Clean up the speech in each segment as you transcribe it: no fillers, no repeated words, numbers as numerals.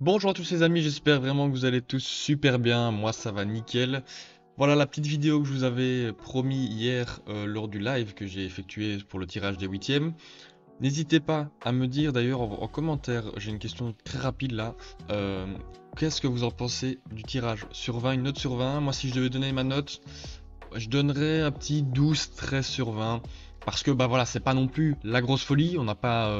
Bonjour à tous les amis, j'espère vraiment que vous allez tous super bien, moi ça va nickel. Voilà la petite vidéo que je vous avais promis hier lors du live que j'ai effectué pour le tirage des huitièmes. N'hésitez pas à me dire d'ailleurs en commentaire, j'ai une question très rapide là, euh, qu'est-ce que vous en pensez du tirage sur 20, une note sur 20? Moi si je devais donner ma note, je donnerais un petit 12-13 sur 20. Parce que bah voilà, c'est pas non plus la grosse folie, on n'a pas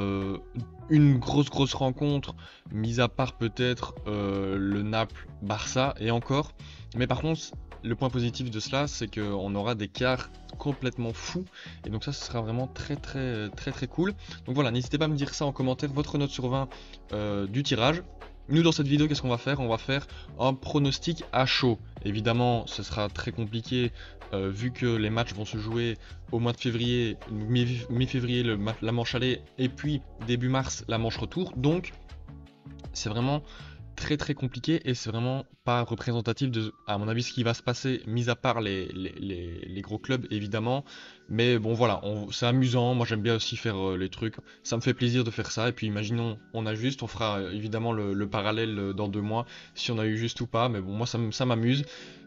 une grosse rencontre, mis à part peut-être le Naples-Barça et encore. Mais par contre, le point positif de cela, c'est qu'on aura des quarts complètement fous. Et donc ça, ce sera vraiment très cool. Donc voilà, n'hésitez pas à me dire ça en commentaire, votre note sur 20 du tirage. Nous, dans cette vidéo, qu'est-ce qu'on va faire? On va faire un pronostic à chaud. Évidemment, ce sera très compliqué vu que les matchs vont se jouer au mois de février, mi-février la manche aller et puis début mars la manche retour. Donc c'est vraiment très compliqué et c'est vraiment pas représentatif de, à mon avis, ce qui va se passer, mis à part les gros clubs évidemment. Mais bon voilà, c'est amusant, moi j'aime bien aussi faire les trucs, ça me fait plaisir de faire ça. Et puis imaginons, on a juste, on fera évidemment le parallèle dans 2 mois, si on a eu juste ou pas, mais bon moi ça m'amuse.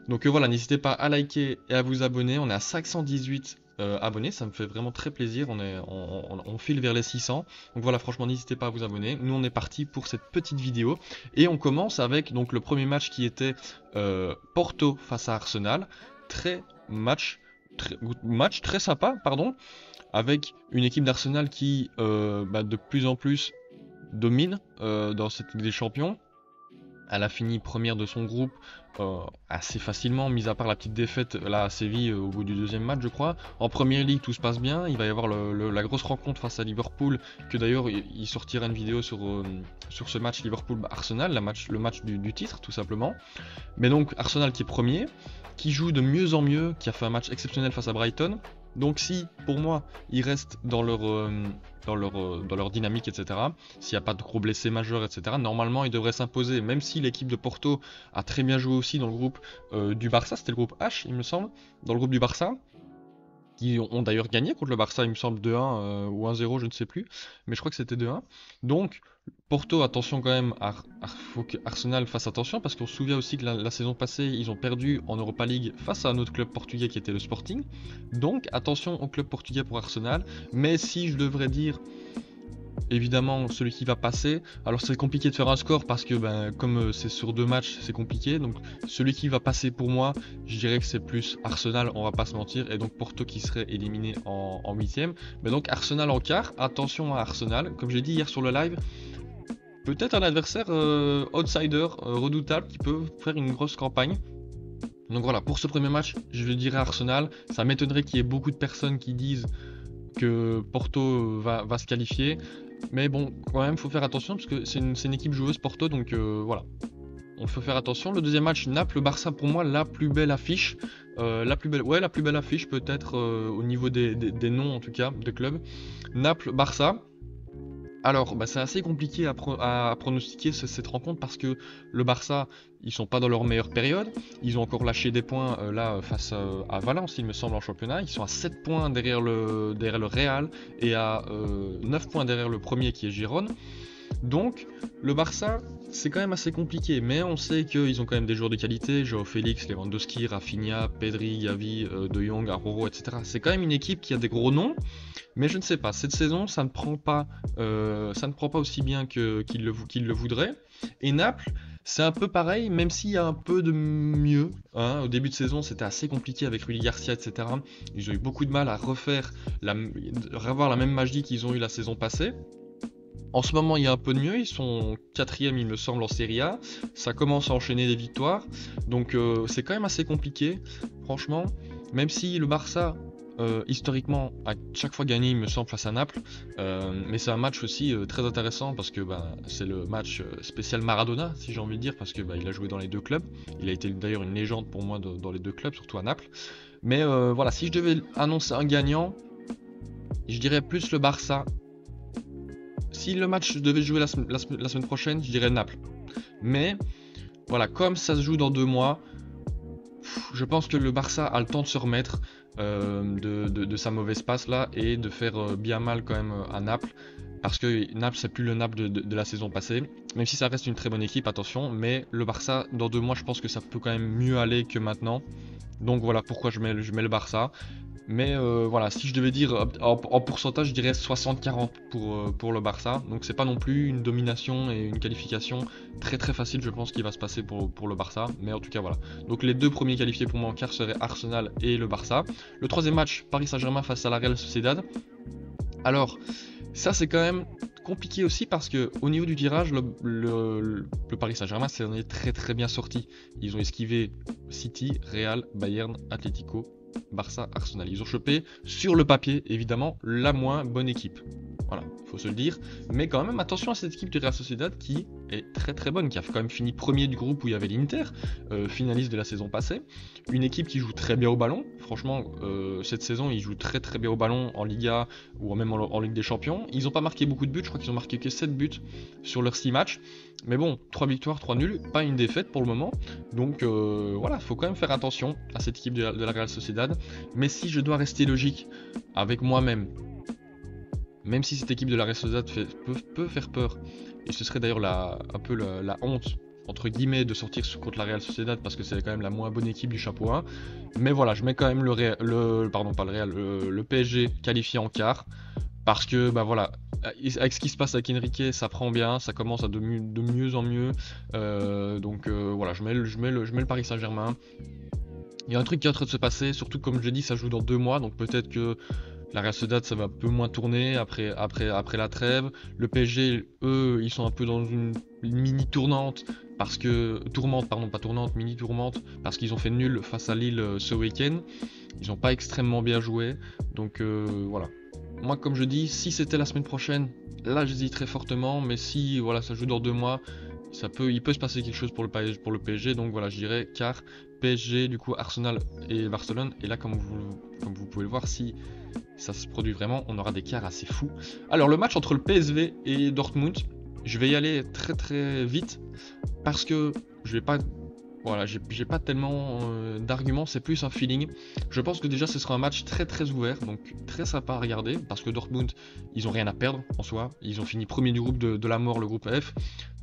Donc voilà, n'hésitez pas à liker et à vous abonner, on est à 518 abonnés, ça me fait vraiment très plaisir, on file vers les 600. Donc voilà, franchement, n'hésitez pas à vous abonner. Nous, on est parti pour cette petite vidéo. Et on commence avec donc le premier match qui était Porto face à Arsenal. Très match, match très sympa, pardon, avec une équipe d'Arsenal qui de plus en plus domine dans cette Ligue des Champions. Elle a fini première de son groupe assez facilement, mis à part la petite défaite là à Séville au bout du deuxième match, je crois. En première ligue, tout se passe bien. Il va y avoir la grosse rencontre face à Liverpool, que d'ailleurs il sortira une vidéo sur ce match Liverpool-Arsenal, le match du titre, tout simplement. Mais donc Arsenal qui est premier, qui joue de mieux en mieux, qui a fait un match exceptionnel face à Brighton. Donc si, pour moi, ils restent dans leur dynamique, etc., s'il n'y a pas de gros blessés majeurs, etc., normalement, ils devraient s'imposer, même si l'équipe de Porto a très bien joué aussi dans le groupe du Barça, c'était le groupe H, il me semble, dans le groupe du Barça, qui ont d'ailleurs gagné contre le Barça, il me semble 2-1 ou 1-0, je ne sais plus, mais je crois que c'était 2-1. Donc, Porto, attention quand même, faut que Arsenal fasse attention, parce qu'on se souvient aussi que la saison passée, ils ont perdu en Europa League face à un autre club portugais qui était le Sporting. Donc, attention au club portugais pour Arsenal, mais si je devrais dire évidemment celui qui va passer. Alors c'est compliqué de faire un score parce que comme c'est sur 2 matchs, c'est compliqué. Donc celui qui va passer pour moi, je dirais que c'est plus Arsenal, on va pas se mentir, et donc Porto qui serait éliminé en huitième. Mais donc Arsenal en quart, attention à Arsenal. Comme j'ai dit hier sur le live, peut-être un adversaire outsider, redoutable, qui peut faire une grosse campagne. Donc voilà, pour ce premier match, je dirais Arsenal. Ça m'étonnerait qu'il y ait beaucoup de personnes qui disent que Porto va se qualifier. Mais bon, quand même, faut faire attention parce que c'est une équipe joueuse Porto, donc voilà. On faut faire attention. Le deuxième match, Naples-Barça, pour moi, la plus belle affiche. La plus belle affiche peut-être au niveau des noms, en tout cas, de clubs. Naples-Barça. Alors, c'est assez compliqué à pronostiquer cette rencontre parce que le Barça, ils sont pas dans leur meilleure période. Ils ont encore lâché des points là face à Valence, il me semble, en championnat. Ils sont à 7 points derrière le Real et à 9 points derrière le premier qui est Girone. Donc, le Barça, c'est quand même assez compliqué, mais on sait qu'ils ont quand même des joueurs de qualité, Joao Félix, Lewandowski, Rafinha, Pedri, Gavi, De Jong, Arroyo, etc. C'est quand même une équipe qui a des gros noms, mais je ne sais pas, cette saison, ça ne prend pas aussi bien qu'il le voudrait. Et Naples, c'est un peu pareil, même s'il y a un peu de mieux. Hein. Au début de saison, c'était assez compliqué avec Rudi Garcia, etc. Ils ont eu beaucoup de mal à revoir la même magie qu'ils ont eu la saison passée. En ce moment, il y a un peu de mieux. Ils sont quatrième, il me semble, en Serie A. Ça commence à enchaîner des victoires. Donc, c'est quand même assez compliqué, franchement. Même si le Barça, historiquement, a chaque fois gagné, il me semble, face à Naples. Mais c'est un match aussi très intéressant parce que c'est le match spécial Maradona, si j'ai envie de dire, parce que il a joué dans les deux clubs. Il a été d'ailleurs une légende pour moi dans les deux clubs, surtout à Naples. Mais voilà, si je devais annoncer un gagnant, je dirais plus le Barça. Si le match devait jouer la semaine prochaine, je dirais Naples. Mais voilà, comme ça se joue dans 2 mois, je pense que le Barça a le temps de se remettre, de, sa mauvaise passe là, et de faire bien mal quand même à Naples. parce que Naples c'est plus le Naples de la saison passée, même si ça reste une très bonne équipe, attention, mais le Barça dans 2 mois je pense que ça peut quand même mieux aller que maintenant, donc voilà pourquoi je mets le Barça. Mais voilà, si je devais dire en pourcentage, je dirais 60-40 pour le Barça. Donc c'est pas non plus une domination et une qualification très très facile, je pense, qui va se passer pour le Barça. Mais en tout cas, voilà. Donc les 2 premiers qualifiés pour moi en quart seraient Arsenal et le Barça. Le troisième match, Paris Saint-Germain face à la Real Sociedad. Alors, ça c'est quand même compliqué aussi parce que au niveau du tirage, le Paris Saint-Germain s'en est très très bien sorti. Ils ont esquivé City, Real, Bayern, Atlético, Barça, Arsenal. Ils ont chopé sur le papier, évidemment, la moins bonne équipe. Voilà, faut se le dire. Mais quand même, attention à cette équipe du Real Sociedad qui est très très bonne, qui a quand même fini premier du groupe où il y avait l'Inter, finaliste de la saison passée. Une équipe qui joue très bien au ballon. Franchement, cette saison, ils jouent très très bien au ballon en Liga ou même en Ligue des Champions. Ils n'ont pas marqué beaucoup de buts, je crois qu'ils ont marqué que 7 buts sur leurs 6 matchs. Mais bon, 3 victoires, 3 nuls, pas une défaite pour le moment. Donc voilà, faut quand même faire attention à cette équipe de la Real Sociedad. Mais si je dois rester logique avec moi-même, même si cette équipe de la Real Sociedad peut faire peur, et ce serait d'ailleurs un peu la honte, entre guillemets, de sortir contre la Real Sociedad parce que c'est quand même la moins bonne équipe du chapeau 1. Mais voilà, je mets quand même le PSG qualifié en quart. Parce que, bah voilà, avec ce qui se passe avec Enrique, ça prend bien, ça commence à de mieux en mieux. Voilà, je mets le Paris Saint-Germain. Il y a un truc qui est en train de se passer, surtout comme je dis, ça joue dans 2 mois, donc peut-être que la Real Sociedad ça va un peu moins tourner après la trêve. Le PSG, eux, ils sont un peu dans une mini tournante, pardon, pas tournante, mini tourmente, parce qu'ils ont fait nul face à Lille ce week-end. Ils n'ont pas extrêmement bien joué, donc voilà. Moi, comme je dis, si c'était la semaine prochaine, là j'hésiterais fortement, mais si voilà, ça joue dans 2 mois, il peut se passer quelque chose pour le PSG, donc voilà, je dirais car PSG, du coup Arsenal et Barcelone, et là comme vous pouvez le voir, si ça se produit vraiment, on aura des quarts assez fous. Alors le match entre le PSV et Dortmund, je vais y aller très très vite, parce que je vais pas... Voilà, j'ai pas tellement d'arguments, c'est plus un feeling. Je pense que déjà ce sera un match très très ouvert, donc très sympa à regarder, parce que Dortmund, ils ont rien à perdre en soi. Ils ont fini premier du groupe de la mort, le groupe F.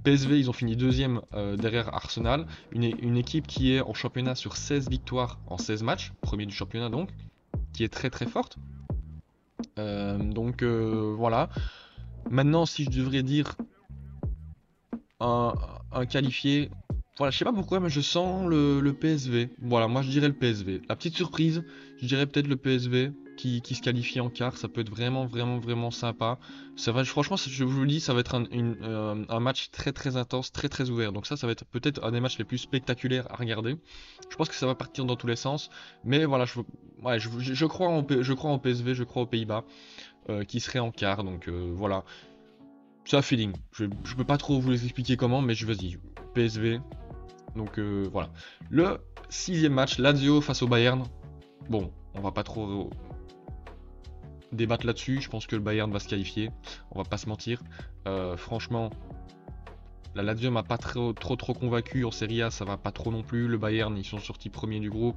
PSV, ils ont fini deuxième derrière Arsenal, une équipe qui est en championnat sur 16 victoires en 16 matchs, premier du championnat donc, qui est très très forte. Voilà. Maintenant, si je devrais dire un, un qualifié, voilà, je sais pas pourquoi, mais je sens le PSV. Voilà, moi je dirais le PSV. La petite surprise, je dirais peut-être le PSV qui se qualifie en quart. Ça peut être vraiment, vraiment, vraiment sympa. Ça va, franchement, je vous le dis, ça va être un match très, très intense, très, très ouvert. Donc ça va être peut-être un des matchs les plus spectaculaires à regarder. Je pense que ça va partir dans tous les sens. Mais voilà, je crois je crois en PSV, je crois aux Pays-Bas qui seraient en quart. Donc voilà. C'est un feeling. Je peux pas trop vous expliquer comment, mais vas-y. PSV. Donc voilà. Le 6ème match, Lazio face au Bayern. Bon, on va pas trop débattre là-dessus. Je pense que le Bayern va se qualifier. On va pas se mentir. Franchement, la Lazio m'a pas trop convaincu. En Serie A, ça va pas trop non plus. Le Bayern, ils sont sortis premiers du groupe.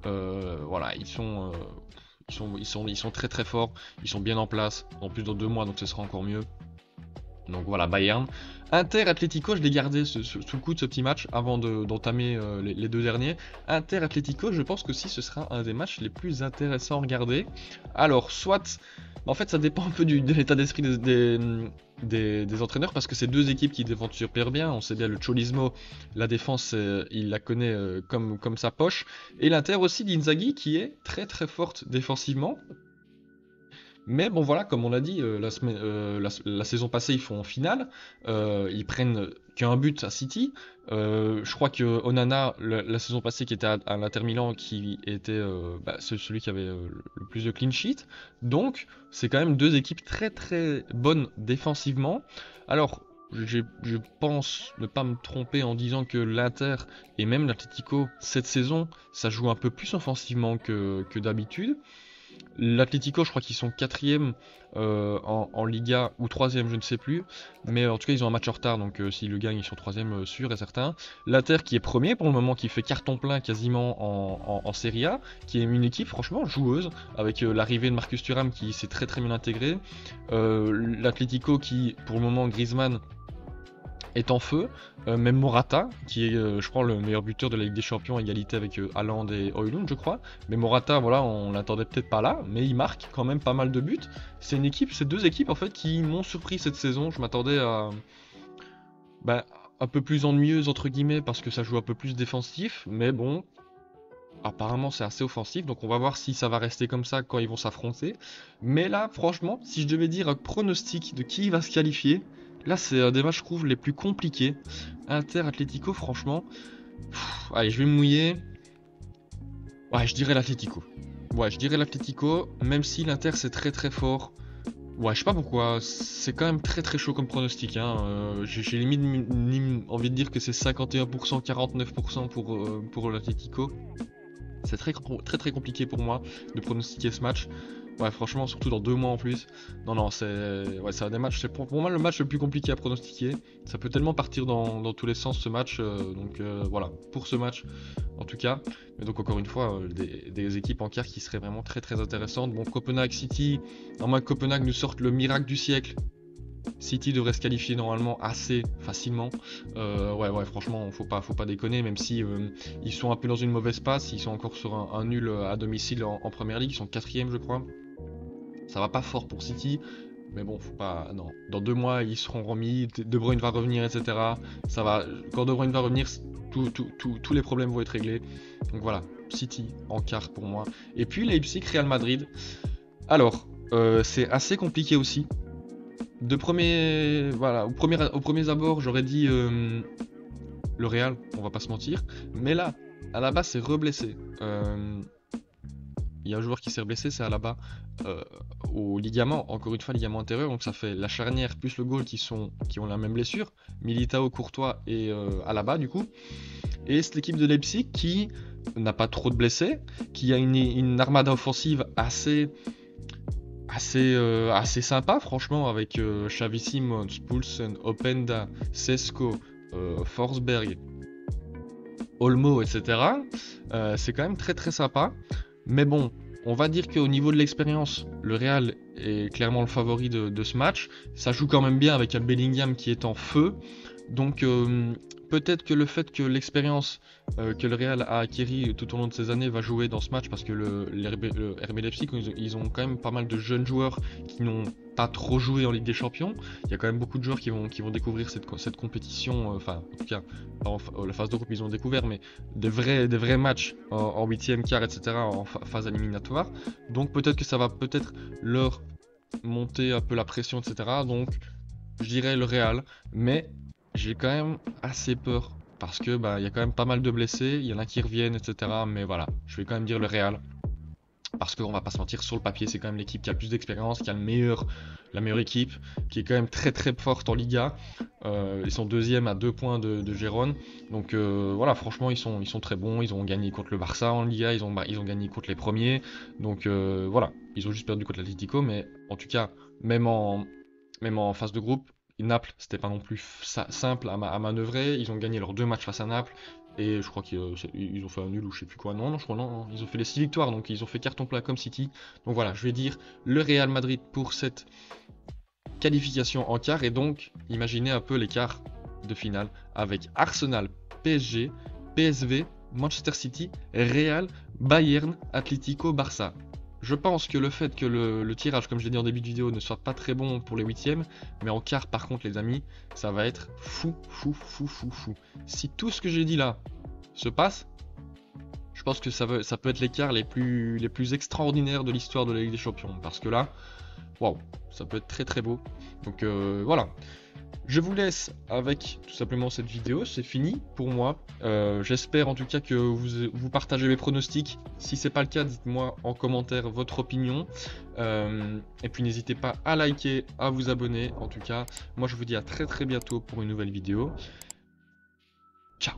Voilà, ils sont très très forts. Ils sont bien en place. En plus, dans 2 mois, donc ce sera encore mieux. Donc voilà, Bayern. Inter Atlético, je l'ai gardé sous le coup de ce petit match avant d'entamer les 2 derniers. Inter Atlético, je pense que si ce sera un des matchs les plus intéressants à regarder. Alors, soit, en fait, ça dépend un peu de l'état d'esprit des entraîneurs parce que c'est 2 équipes qui défendent super bien. On sait bien le Cholismo, la défense, il la connaît comme sa poche. Et l'Inter aussi d'Inzaghi qui est très très forte défensivement. Mais bon voilà, comme on l'a dit, la saison passée ils font en finale, ils prennent qu'un but à City. Je crois que Onana, la saison passée qui était à l'Inter Milan, qui était celui qui avait le plus de clean sheet. Donc c'est quand même 2 équipes très très bonnes défensivement. Alors je pense ne pas me tromper en disant que l'Inter et même l'Atlético cette saison, ça joue un peu plus offensivement que d'habitude. L'Atlético, je crois qu'ils sont 4e en Liga ou 3e, je ne sais plus. Mais en tout cas, ils ont un match en retard, donc s'ils le gagnent, ils sont 3e sûr et certain. L'Inter qui est premier pour le moment, qui fait carton plein quasiment en Serie A, qui est une équipe franchement joueuse, avec l'arrivée de Marcus Thuram qui s'est très très bien intégré. L'Atlético qui, pour le moment, Griezmann est en feu, même Morata, qui est, je crois, le meilleur buteur de la Ligue des Champions, à égalité avec Haaland et Højlund, je crois. Mais Morata, voilà, on l'attendait peut-être pas là, mais il marque quand même pas mal de buts. C'est une équipe, c'est deux équipes en fait qui m'ont surpris cette saison. Je m'attendais à, bah, un peu plus ennuyeuse entre guillemets parce que ça joue un peu plus défensif, mais bon. Apparemment c'est assez offensif, donc on va voir si ça va rester comme ça quand ils vont s'affronter. Mais là, franchement, si je devais dire un pronostic de qui va se qualifier, là c'est un des matchs, je trouve, les plus compliqués. Inter, Atlético, franchement. Allez, je vais me mouiller. Ouais, je dirais l'Atlético. Ouais, je dirais l'Atlético, même si l'Inter c'est très très fort. Ouais, je sais pas pourquoi, c'est quand même très très chaud comme pronostic, hein. J'ai limite envie de dire que c'est 51%, 49% pour l'Atlético. C'est très compliqué pour moi de pronostiquer ce match. Ouais, franchement, surtout dans 2 mois en plus. Non, non, c'est un des matchs, c'est pour moi le match le plus compliqué à pronostiquer. Ça peut tellement partir dans tous les sens ce match. Donc voilà, pour ce match en tout cas. Mais donc encore une fois, des équipes en quart qui seraient vraiment très très intéressantes. Bon, Copenhague City, à moins que Copenhague nous sorte le miracle du siècle. City devrait se qualifier normalement assez facilement. Ouais, franchement, faut pas déconner, même si ils sont un peu dans une mauvaise passe, ils sont encore sur un nul à domicile en première ligue, ils sont 4e, je crois. Ça va pas fort pour City, mais bon, faut pas. Non. Dans 2 mois, ils seront remis, De Bruyne va revenir, etc. Ça va. Quand De Bruyne va revenir, tous les problèmes vont être réglés. Donc voilà, City en quart pour moi. Et puis Leipzig, Real Madrid. Alors, c'est assez compliqué aussi. Voilà, au premier abord, j'aurais dit le Real, on va pas se mentir. Mais là, à la base, c'est reblessé. Il y a un joueur qui s'est reblessé, c'est Alaba, au ligament, encore une fois, ligament antérieur. Donc ça fait la charnière plus le goal qui ont la même blessure. Militao, Courtois et Alaba, du coup. Et c'est l'équipe de Leipzig qui n'a pas trop de blessés, qui a une armada offensive assez sympa franchement avec Xavi Simons, Poulsen, Openda, Sesko, Forsberg, Olmo, etc. C'est quand même très très sympa. Mais bon, on va dire qu'au niveau de l'expérience, le Real est clairement le favori de ce match. Ça joue quand même bien avec un Bellingham qui est en feu. Donc peut-être que le fait que l'expérience que le Real a acquérie tout au long de ces années va jouer dans ce match parce que le RB Leipzig, ils ont quand même pas mal de jeunes joueurs qui n'ont pas trop joué en Ligue des Champions. Il y a quand même beaucoup de joueurs qui vont découvrir cette compétition, enfin en tout cas la phase de groupe ils ont découvert, mais des vrais matchs en 8e, quart, etc. en phase éliminatoire. Donc peut-être que ça va peut-être leur monter un peu la pression, etc. Donc je dirais le Real, mais j'ai quand même assez peur parce que bah il y a quand même pas mal de blessés, il y en a qui reviennent, etc. Mais voilà, je vais quand même dire le Real parce qu'on va pas se mentir, sur le papier c'est quand même l'équipe qui a le plus d'expérience, qui a la meilleure équipe, qui est quand même très très forte en Liga. Ils sont 2e à 2 points de Gérone. Donc voilà, franchement ils sont très bons. Ils ont gagné contre le Barça en Liga, ils ont gagné contre les premiers. Donc voilà, ils ont juste perdu contre l'Atlético, mais en tout cas même en phase de groupe. Naples, c'était pas non plus simple à manœuvrer. Ils ont gagné leurs 2 matchs face à Naples. Et je crois qu'ils ont fait un nul ou je sais plus quoi. Non, je crois non. Ils ont fait les 6 victoires, donc ils ont fait carton plat comme City. Donc voilà, je vais dire le Real Madrid pour cette qualification en quart. Et donc, imaginez un peu les quarts de finale avec Arsenal, PSG, PSV, Manchester City, Real, Bayern, Atlético, Barça. Je pense que le fait que le tirage, comme je l'ai dit en début de vidéo, ne soit pas très bon pour les 8e, mais en quart par contre les amis, ça va être fou. Si tout ce que j'ai dit là se passe, je pense que ça peut être les quarts les plus extraordinaires de l'histoire de la Ligue des Champions. Parce que là, waouh, ça peut être très très beau. Donc voilà. Je vous laisse avec tout simplement cette vidéo, c'est fini pour moi. J'espère en tout cas que vous partagez mes pronostics. Si c'est pas le cas, dites-moi en commentaire votre opinion. Et puis n'hésitez pas à liker, à vous abonner. En tout cas, moi je vous dis à très très bientôt pour une nouvelle vidéo. Ciao!